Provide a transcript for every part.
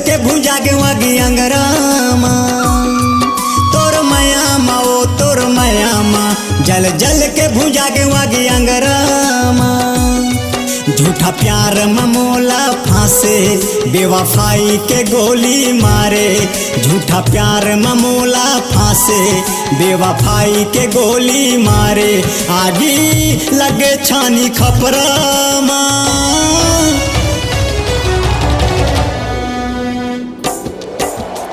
के भुजागे वागी अंगरामा तोर मयामा ओ तोर मयामा जल के भुजागे वागी अंगरामा। झूठा प्यार ममोला फांसे बेवफाई के गोली मारे, झूठा प्यार ममोला फांसे बेवफाई के गोली मारे। आगी लगे छानी खपरामा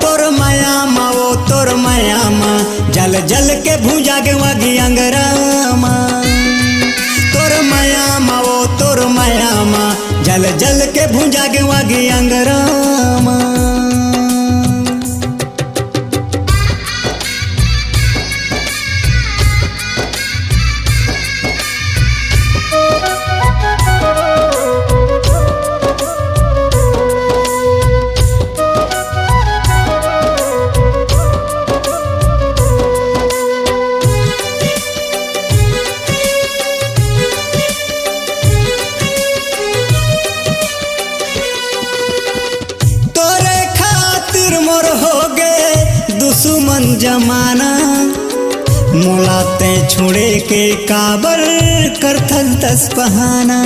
तोर मयामा ओ तोर मयामा जल के भुजागे वागी अंगरामा तोर मयामा ओ तोर मयामा जल के भुजागे वागी अंगरामा। दुश्मन जमाना मोलाते छोड़े के काबर करथल दस बहाना।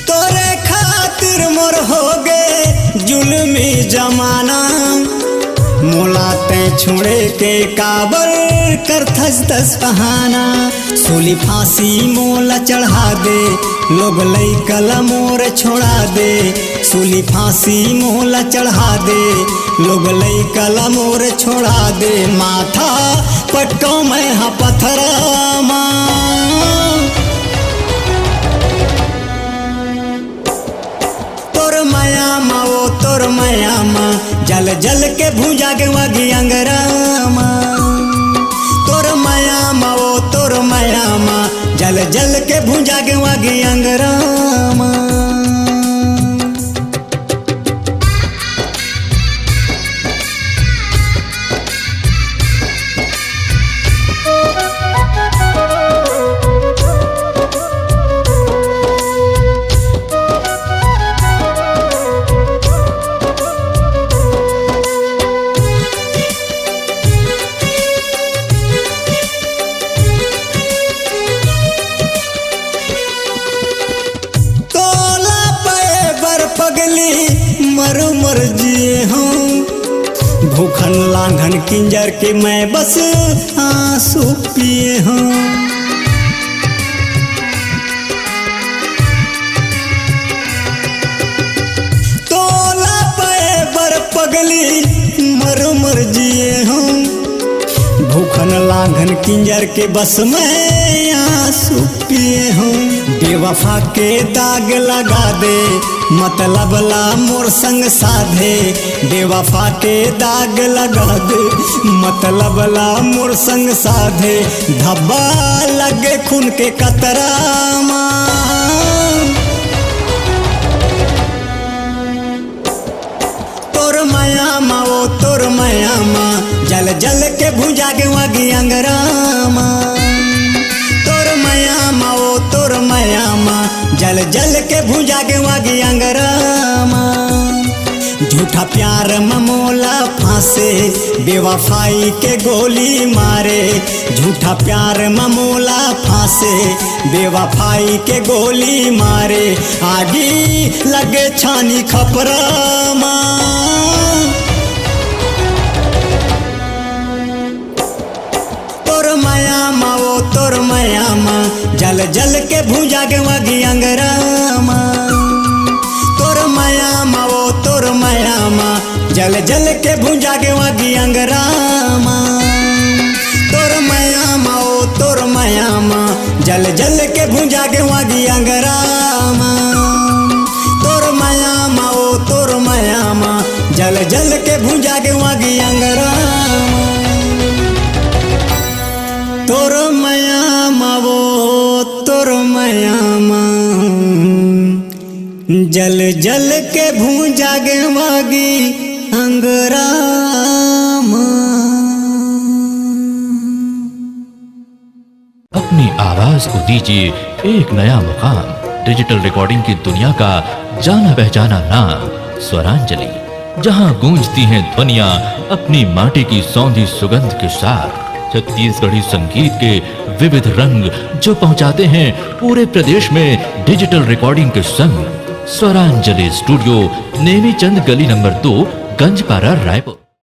तोरे खातिर मोर हो गए जुल्मी जमाना मोलाते छोड़े के काबर करथस दस बहाना। सूली फांसी मोला चढ़ा दे लोग लई कला मोर छोड़ा दे, सूली फांसी मोला चढ़ा दे लोग लई कला मोर छोड़ा दे। माथा पटको मैं हा पत्थरामा तोर मयामा ओ तोर मयामा जल के भुजागे वागी अंगरामा तोर मयामा ओ तोर मयामा जल के भुजागे वागी अंगरामा। मर जिए हूँ भूखन लांघन किंजर के मैं बस आंसू पिए हूँ। तोला पे बर पगली मर जिए हूँ भूखन लांघन किंजर के बस मैं आंसू पिए हूँ। बेवफा के दाग लगा दे मतलब ला मोर संग साधे, बेवफा के दाग लगा दे मतलब ला मोर संग साधे। धब्बा लगे खून के कतरामा तोर मयामा ओ तोर मयामा जल के भुजागे वागी अंगरामा तोर मयामा ओ तोर मयामा जल के भुजागे वागी अंगरामा। झूठा प्यार ममोला फांसे बेवफाई के गोली मारे, झूठा प्यार ममोला फांसे बेवफाई के गोली मारे। आगी लगे छानी खपरामा तोर मयामा ओ तोर मयामा जल के भुजागे वागी अंगरामा तोर मयामा ओ तोर मयामा जल के भुजागे वागी अंगरामा तोर मयामा ओ तोर मयामा जल के भुजागे वागी अंगरामा तोर मयामा ओ तोर मयामा जल के भुजागे वागी अंगरामा तोर मयामा ओ तोर मयामा जल के भुजागे वागी अंगरामा। अपनी आवाज को दीजिए एक नया मुकाम। डिजिटल रिकॉर्डिंग की दुनिया का जाना पहचाना नाम स्वरांजलि, जहां गूंजती हैं ध्वनियां अपनी माटी की सौंधी सुगंध के साथ। छत्तीसगढ़ी संगीत के विविध रंग जो पहुंचाते हैं पूरे प्रदेश में डिजिटल रिकॉर्डिंग के संग। स्वरांजलि स्टूडियो, नेमीचंद गली नंबर 2, गंजपारा, रायपुर।